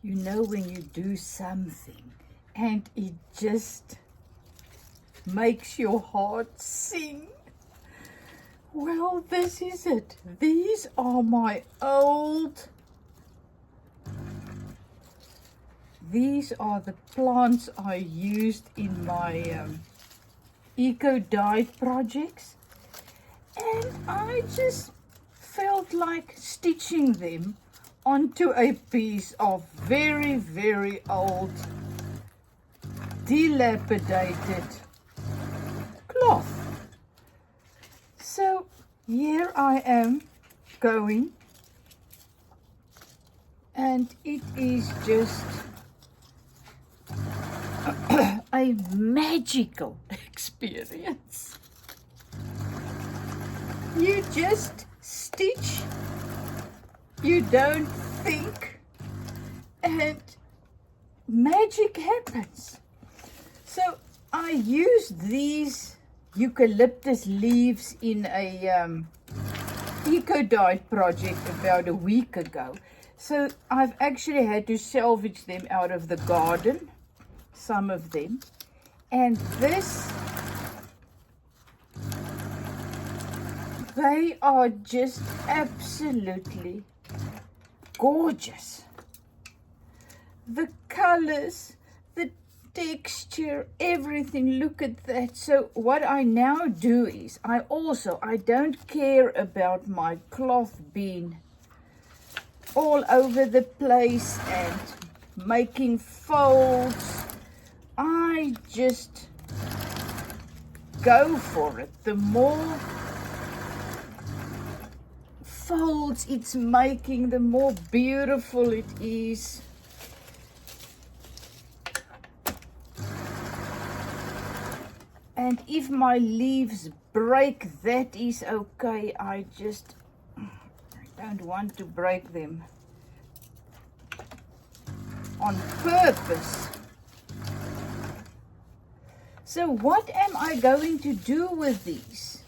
You know when you do something and it just makes your heart sing? Well, this is it. These are my old... These are the plants I used in my eco diet projects. And I just felt like stitching them onto a piece of very, very old, dilapidated cloth. So here I am going, and it is just a magical experience. You just stitch, you don't think, and magic happens. So I used these eucalyptus leaves in a eco diet project about a week ago. So I've actually had to salvage them out of the garden, some of them. And they are just absolutely gorgeous. The colors, the texture, everything, look at that. So what I now do is, I don't care about my cloth being all over the place and making folds. I just go for it. The more folds it's making, the more beautiful it is. And if my leaves break, that is okay. I don't want to break them on purpose. So what am I going to do with these?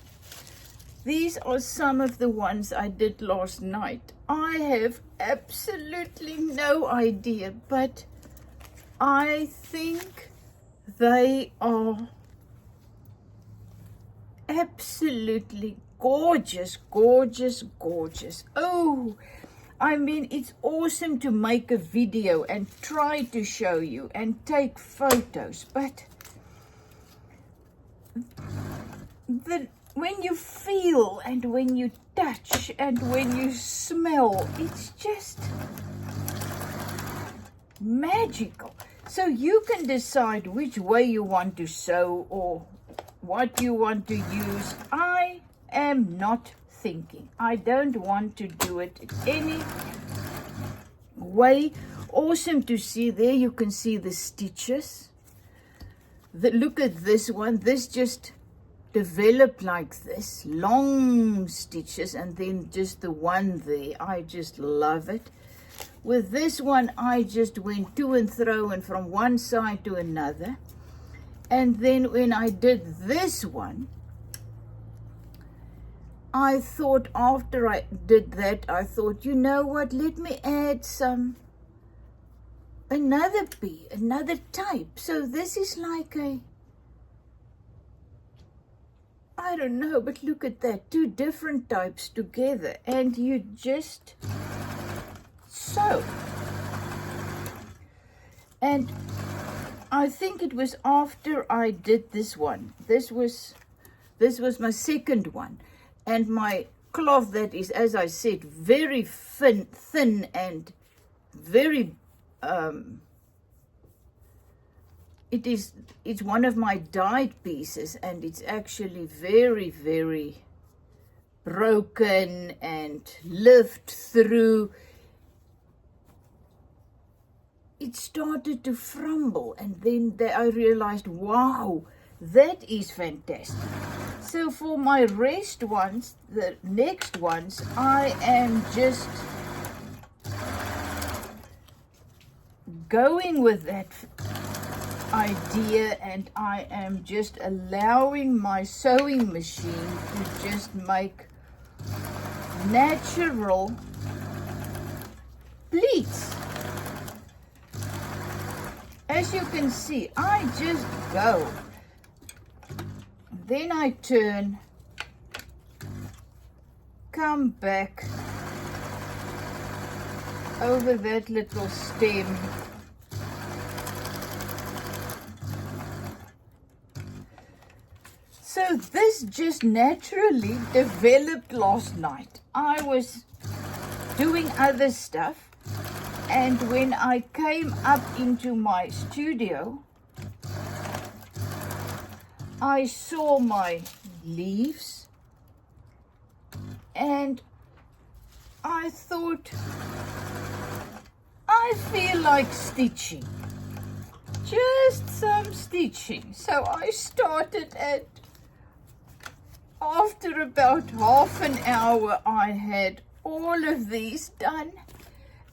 These are some of the ones I did last night. I have absolutely no idea, but I think they are absolutely gorgeous, gorgeous, gorgeous. Oh, I mean, it's awesome to make a video and try to show you and take photos, but when you feel and when you touch and when you smell, it's just magical. So you can decide which way you want to sew or what you want to use. I am not thinking. I don't want to do it any way. Awesome to see. There you can see the stitches. Look at this one. This just developed like this, long stitches, and then just the one there. I just love it. With this one, I just went to and fro and from one side to another. And then when I did this one, I thought, after I did that, I thought, you know what, let me add another type. So this is like I don't know, but look at that, 2 different types together, and you just sew. And I think it was after I did this one. This was my second one. And my cloth that is, as I said, very thin and very, it's one of my dyed pieces, and it's actually very, very broken and lived through. It started to crumble, and then I realized, wow, that is fantastic. So for my rest ones, the next ones, I am just going with that idea, and I am just allowing my sewing machine to just make natural pleats. as you can see, I just go. Then I turn, come back over that little stem. So this just naturally developed last night. I was doing other stuff, and when I came up into my studio, I saw my leaves and I thought, I feel like stitching, just some stitching. So I started at, after about half an hour, I had all of these done.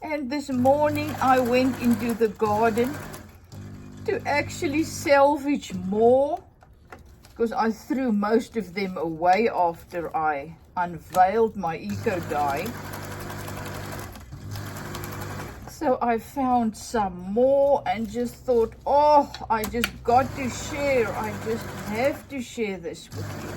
And this morning I went into the garden to actually salvage more, because I threw most of them away after I unveiled my eco dye. So I found some more and just thought, oh, I just got to share. I just have to share this with you.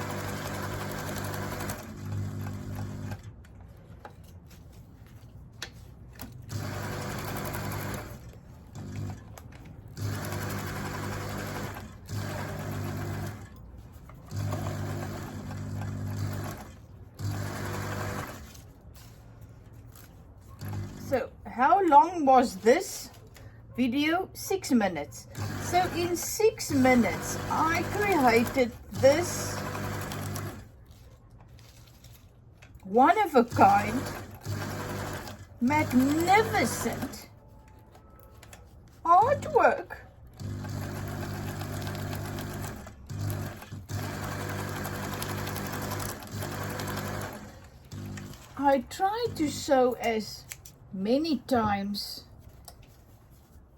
So how long was this video? 6 minutes. So in 6 minutes, I created this one-of-a-kind, magnificent artwork. I tried to sew as many times,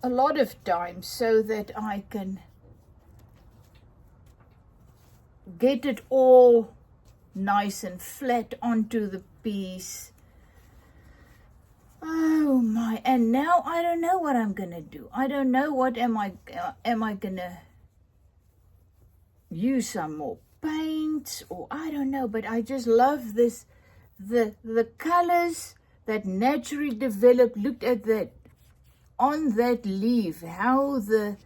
a lot of times, so that I can get it all nice and flat onto the piece. Oh my, and now I don't know what I'm gonna do. I don't know what am I gonna use some more paints, or I don't know, but I just love this, the colors that naturally developed. Look at that, on that leaf, how the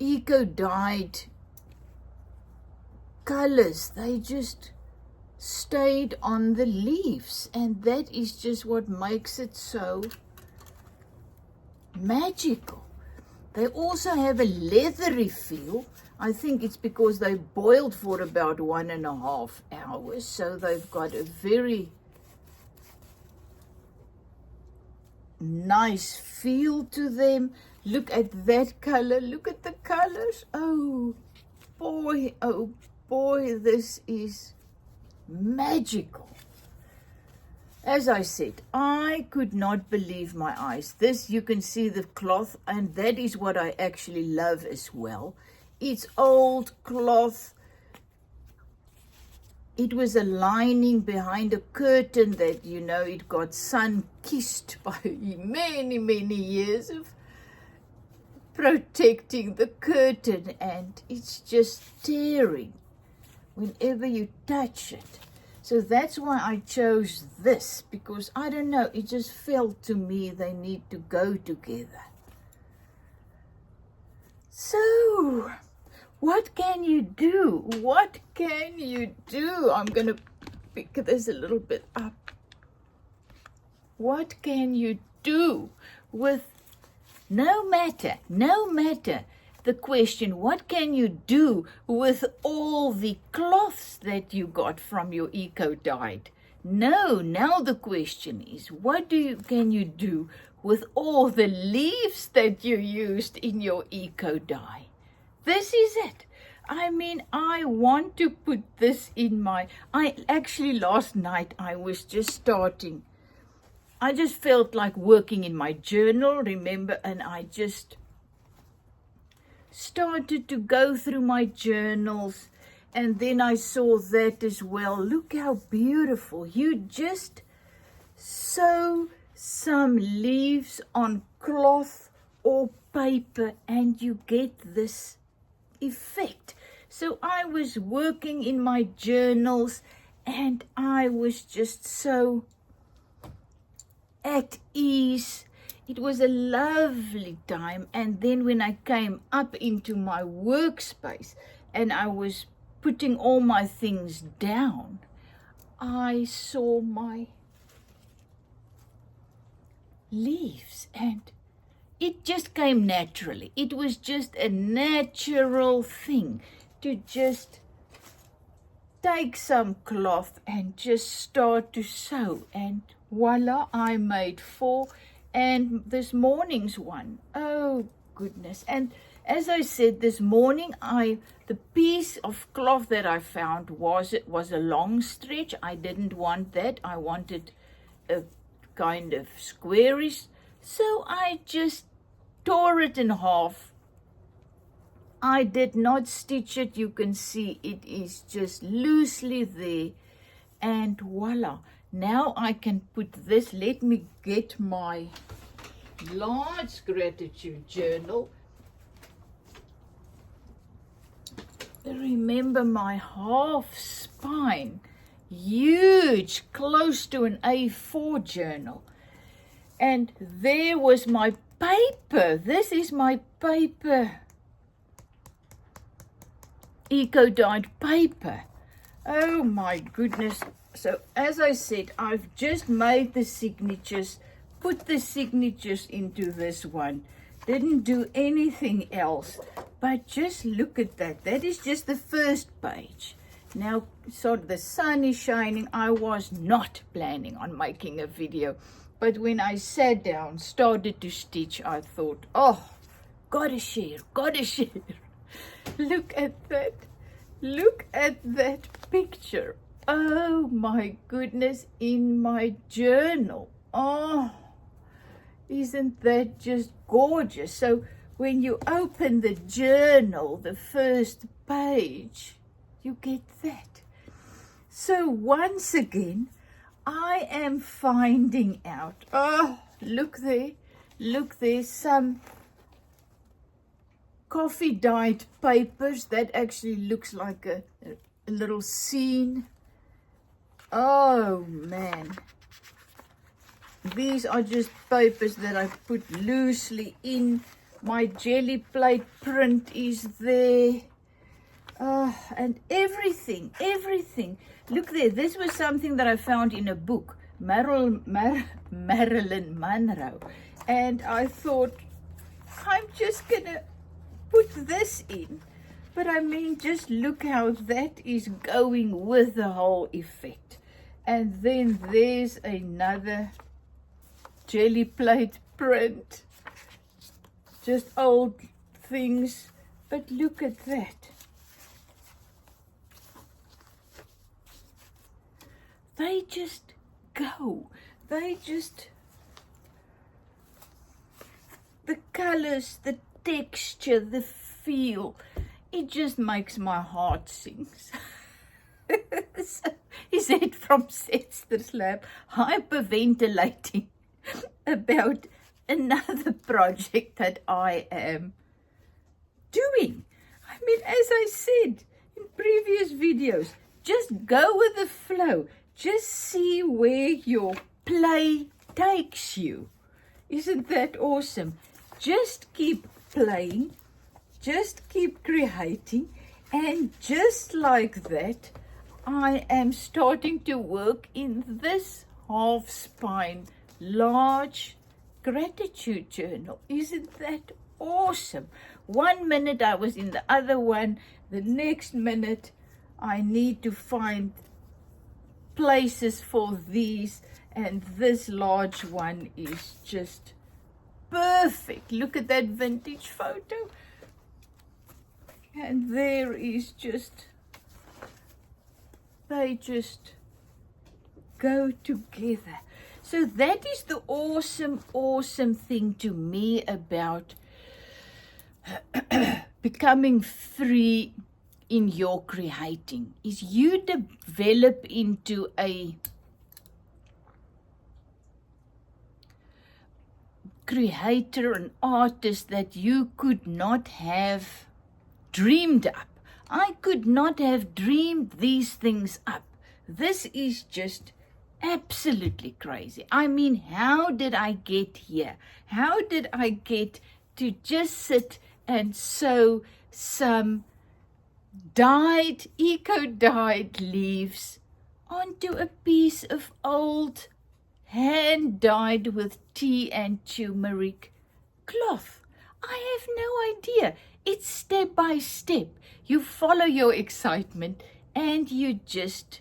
eco-dyed colors, they just stayed on the leaves, and that is just what makes it so magical. They also have a leathery feel. I think it's because they boiled for about 1.5 hours, so they've got a very nice feel to them. Look at that color, look at the colors. Oh boy, this is magical. As I said, I could not believe my eyes. This, you can see the cloth, and that is what I actually love as well. It's old cloth. It was a lining behind a curtain that, you know, it got sun-kissed by many years of protecting the curtain, and it's just tearing whenever you touch it. So that's why I chose this, because I don't know, it just felt to me they need to go together. So what can you do? What can you do? I'm going to pick this a little bit up. What can you do with, no matter the question, what can you do with all the cloths that you got from your eco-dyed? No, now the question is, what can you do with all the leaves that you used in your eco-dye? This is it. I mean, I want to put this in my, last night I was just starting. I just felt like working in my journal, remember, and I just started to go through my journals, and then I saw that as well. Look how beautiful. You just sew some leaves on cloth or paper and you get this effect. So I was working in my journals and I was just so at ease. It was a lovely time. And then when I came up into my workspace and I was putting all my things down, I saw my leaves and it just came naturally. It was just a natural thing to just take some cloth and just start to sew, and voila, I made 4. And this morning's one, oh goodness. And as I said, this morning the piece of cloth that I found was a long stretch. I didn't want that. I wanted a kind of squarish, so I just tore it in half. I did not stitch it. You can see it is just loosely there, and voila. Now I can put this. Let me get my large gratitude journal. Remember my half spine, huge, close to an A4 journal. And there was my paper. This is my paper, eco-dyed paper. Oh my goodness. So as I said, I've just made the signatures, put the signatures into this one. Didn't do anything else, but just look at that. That is just the first page. Now, so the sun is shining. I was not planning on making a video, but when I sat down, started to stitch, I thought, oh, gotta share. Look at that. Look at that picture. Oh my goodness, in my journal. Oh, isn't that just gorgeous? So when you open the journal, the first page, you get that. So once again, I am finding out. Oh, look there, some coffee dyed papers. That actually looks like a little scene. Oh man, these are just papers that I put loosely in. My jelly plate print is there. Oh, and everything. Look there, this was something that I found in a book, Marilyn Monroe. And I thought, I'm just gonna put this in. But I mean, just look how that is going with the whole effect. And then there's another jelly plate print. Just old things. But look at that. They just go. The colors, the texture, the feel. It just makes my heart sing. So, he said from Setster's Lab, hyperventilating about another project that I am doing. I mean, as I said in previous videos, just go with the flow. Just see where your play takes you. Isn't that awesome? Just keep playing. Just keep creating, and just like that, I am starting to work in this half spine large gratitude journal. Isn't that awesome? 1 minute I was in the other one, the next minute I need to find places for these, and this large one is just perfect. Look at that vintage photo. And there is just, they just go together. So that is the awesome thing to me about becoming free in your creating, is you develop into a creator, an artist that you could not have dreamed up. I could not have dreamed these things up. This is just absolutely crazy. I mean, how did I get here? How did I get to just sit and sew some eco-dyed leaves onto a piece of old hand-dyed with tea and turmeric cloth? I have no idea. It's step by step. You follow your excitement and you just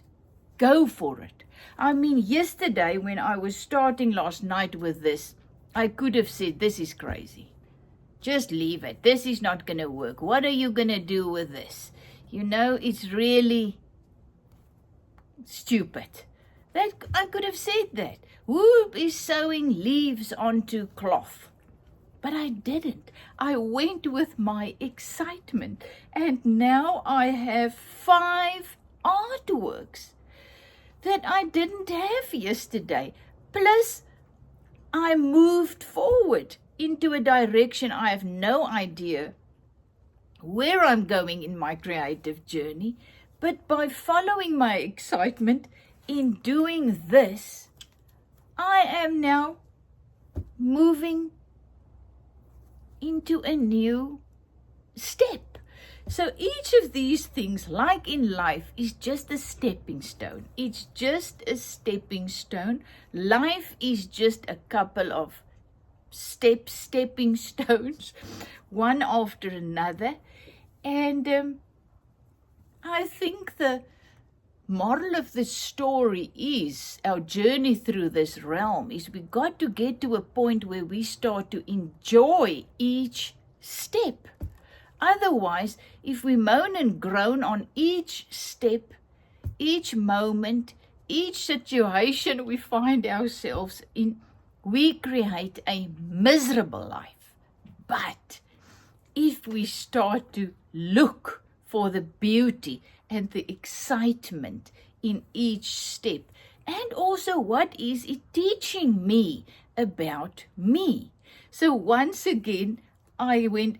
go for it. I mean, yesterday when I was starting last night with this, I could have said, this is crazy. Just leave it. This is not going to work. What are you going to do with this? You know, it's really stupid. That I could have said that. Who is sewing leaves onto cloth? But I didn't. I went with my excitement. And now I have 5 artworks that I didn't have yesterday. Plus, I moved forward into a direction I have no idea where I'm going in my creative journey. But by following my excitement in doing this, I am now moving into a new step. So each of these things, like in life, is just a stepping stone. It's just a stepping stone. Life is just a couple of stepping stones, one after another. And I think the moral of the story is, our journey through this realm is we got to get to a point where we start to enjoy each step. Otherwise, if we moan and groan on each step, each moment, each situation we find ourselves in, we create a miserable life. But if we start to look for the beauty and the excitement in each step, and also what is it teaching me about me? So once again, I went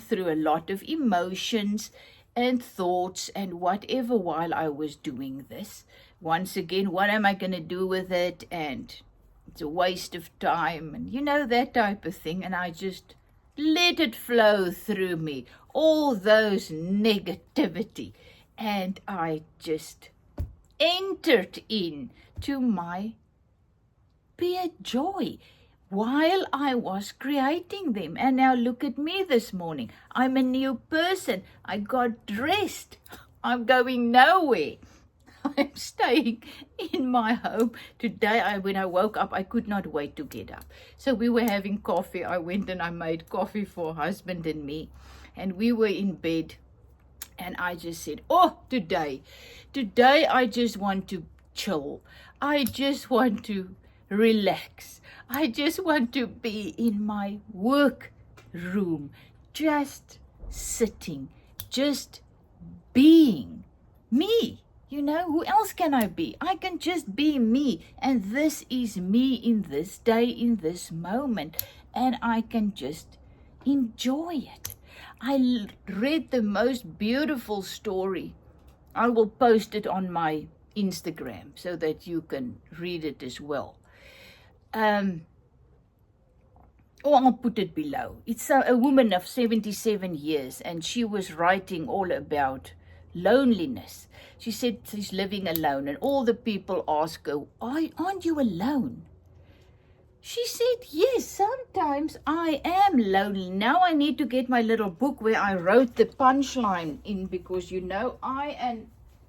through a lot of emotions and thoughts and whatever while I was doing this. Once again, what am I going to do with it? And it's a waste of time, and you know, that type of thing. And I just let it flow through me, all those negativity. And I just entered into my pure joy while I was creating them. And now look at me this morning. I'm a new person. I got dressed. I'm going nowhere. I'm staying in my home. Today, when I woke up, I could not wait to get up. So we were having coffee. I went and I made coffee for husband and me. And we were in bed. And I just said, oh, today I just want to chill. I just want to relax. I just want to be in my work room, just sitting, just being me. You know, who else can I be? I can just be me. And this is me in this day, in this moment. And I can just enjoy it. I read the most beautiful story. I will post it on my Instagram so that you can read it as well. Or I'll put it below. It's a woman of 77 years, and she was writing all about loneliness. She said she's living alone, and all the people ask her, aren't you alone? She said, yes, sometimes I am lonely. Now I need to get my little book where I wrote the punchline in, because, you know, I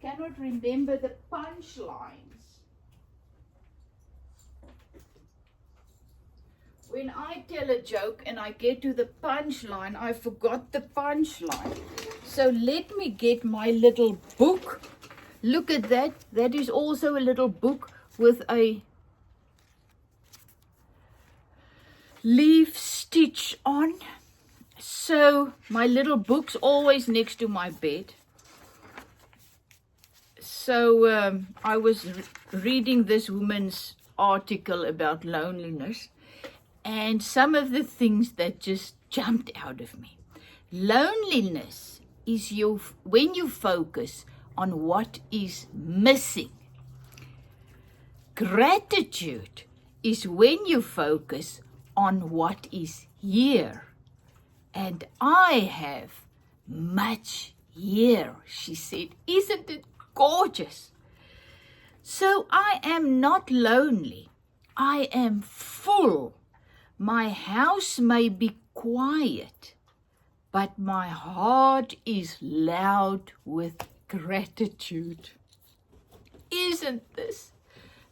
cannot remember the punchlines. When I tell a joke and I get to the punchline, I forgot the punchline. So let me get my little book. Look at that. That is also a little book with a leaf stitch on. So my little book's always next to my bed. So I was reading this woman's article about loneliness, and some of the things that just jumped out of me. Loneliness is when you focus on what is missing. Gratitude is when you focus on what is here. And I have much here, she said. Isn't it gorgeous? So I am not lonely. I am full. My house may be quiet, but my heart is loud with gratitude. Isn't this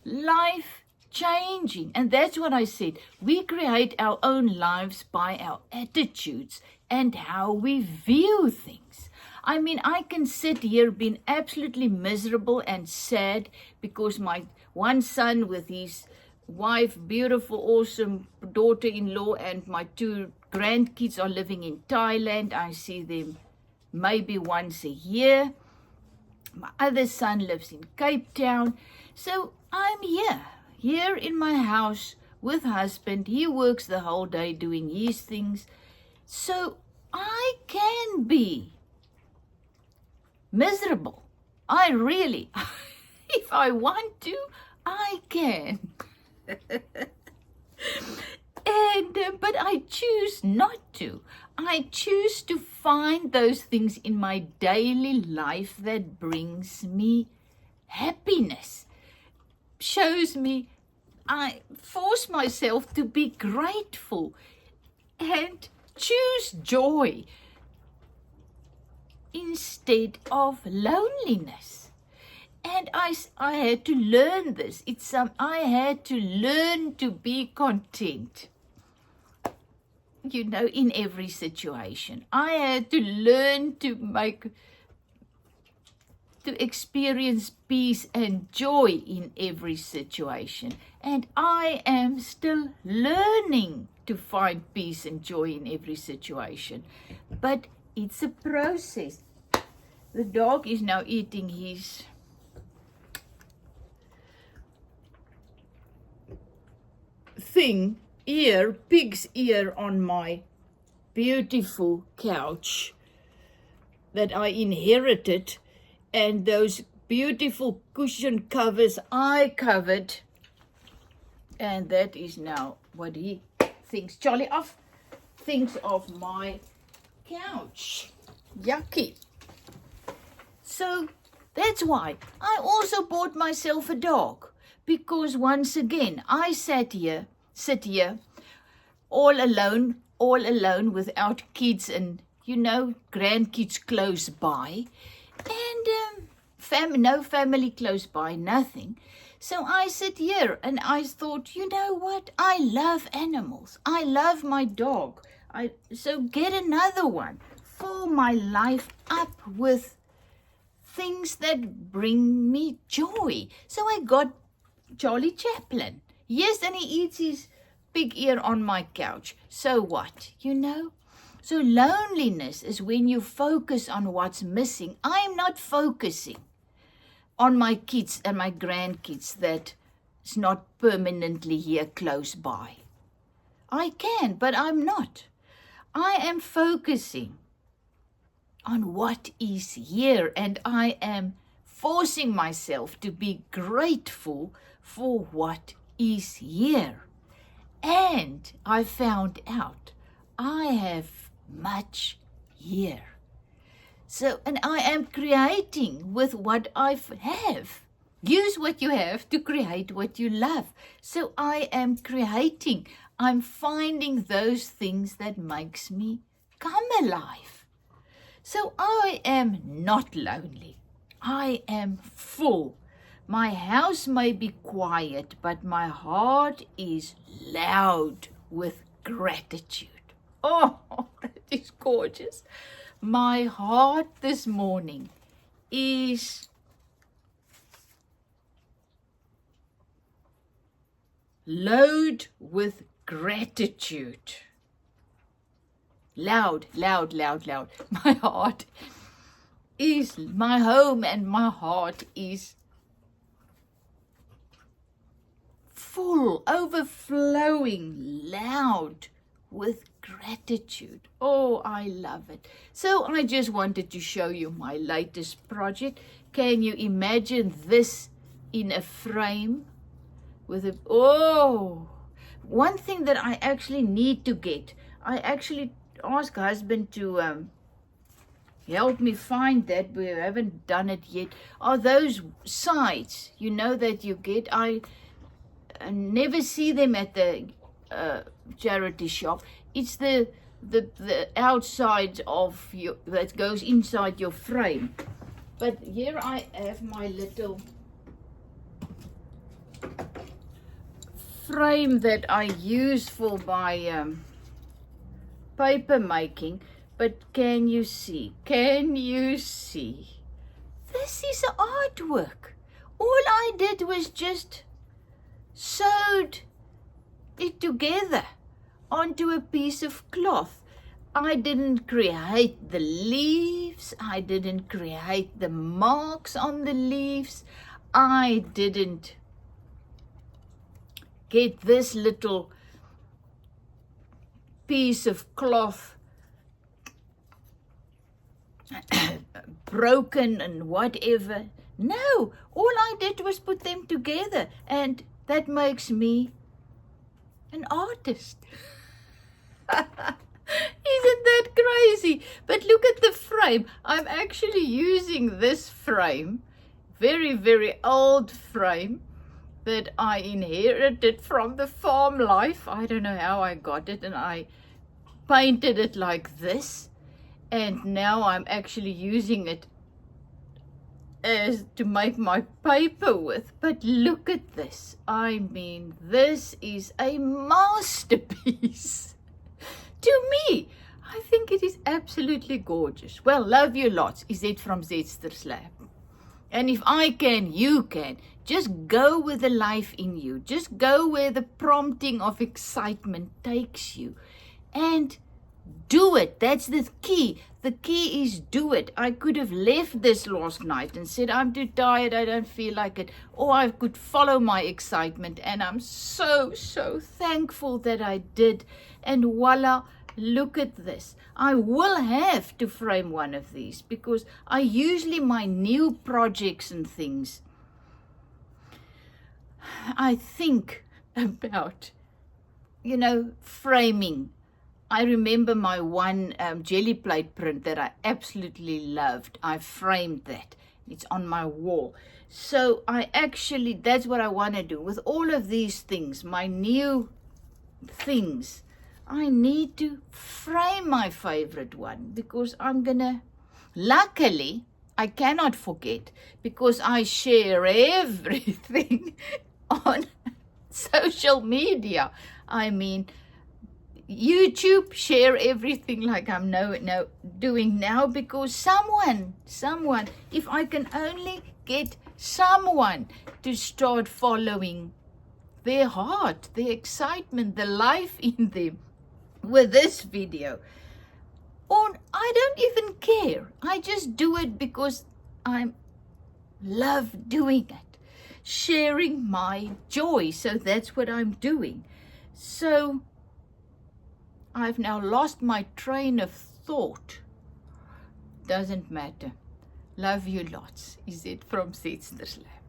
life changing? And that's what I said. We create our own lives by our attitudes and how we view things. I mean, I can sit here being absolutely miserable and sad because my one son with his wife, beautiful, awesome daughter-in-law, and my 2 grandkids are living in Thailand. I see them maybe once a year. My other son lives in Cape Town. So I'm here in my house with husband. He works the whole day doing his things. So I can be miserable. I really, if I want to, I can. But I choose not to. I choose to find those things in my daily life that brings me happiness. Shows me, I force myself to be grateful and choose joy instead of loneliness. And I had to learn this. I had to learn to be content. You know, in every situation. I had to learn to experience peace and joy in every situation. And I am still learning to find peace and joy in every situation. But it's a process. The dog is now eating his pig's ear on my beautiful couch that I inherited, and those beautiful cushion covers I covered, and that is now what he thinks. Charlie thinks of my couch. Yucky. So that's why I also bought myself a dog, because once again I sit here all alone without kids and, you know, grandkids close by, and no family close by, nothing. So I sit here and I thought, you know what? I love animals. I love my dog. So get another one. Fill my life up with things that bring me joy. So I got Charlie Chaplin. Yes, and he eats his pig ear on my couch. So what? You know? So loneliness is when you focus on what's missing. I'm not focusing on my kids and my grandkids that is not permanently here close by. I can, but I'm not. I am focusing on what is here, and I am forcing myself to be grateful for what is here. And I found out I have much here. So, and I am creating with what I have. Use what you have to create what you love. So I am creating. I'm finding those things that makes me come alive. So I am not lonely. I am full. My house may be quiet, but my heart is loud with gratitude. Oh, that is gorgeous. My heart this morning is loud with gratitude. Loud, loud, loud, loud. My heart is, my home and my heart is full, overflowing, loud with gratitude. Oh, I love it. So I just wanted to show you my latest project. Can you imagine this in a frame with a, oh, one thing that I actually need to get, I actually asked husband to help me find that. We haven't done it yet. Are those sides, you know, that you get? I never see them at the charity shop. It's the outside of your, that goes inside your frame. But here I have my little frame that I use for my paper making. But can you see? Can you see? This is artwork. All I did was just sewed it together onto a piece of cloth. I didn't create the leaves. I didn't create the marks on the leaves. I didn't get this little piece of cloth broken and whatever. No, all I did was put them together, and that makes me an artist. Isn't that crazy? But look at the frame. I'm actually using this frame, very, very old frame that I inherited from the farm life. I don't know how I got it, and I painted it like this. And now I'm actually using it as to make my paper with. But look at this. I mean, this is a masterpiece. To me, I think it is absolutely gorgeous. Well, love you lots. Is it from Zetster's Lab? And if I can, you can. Just go with the life in you. Just go where the prompting of excitement takes you. And do it. That's the key. The key is do it. I could have left this last night and said, I'm too tired, I don't feel like it. Or I could follow my excitement. And I'm so, so thankful that I did. And voila, look at this. I will have to frame one of these because I usually, my new projects and things, I think about, you know, framing. I remember my one jelly plate print that I absolutely loved. I framed that. It's on my wall. So I actually, that's what I want to do with all of these things, my new things. I need to frame my favorite one because I'm gonna, luckily, I cannot forget because I share everything on social media. I mean, YouTube, share everything like I'm doing now because someone, if I can only get someone to start following their heart, their excitement, the life in them with this video. Or I don't even care. I just do it because I love doing it, sharing my joy. So that's what I'm doing. So I've now lost my train of thought. Doesn't matter. Love you lots. Is it from Zetster's Lab?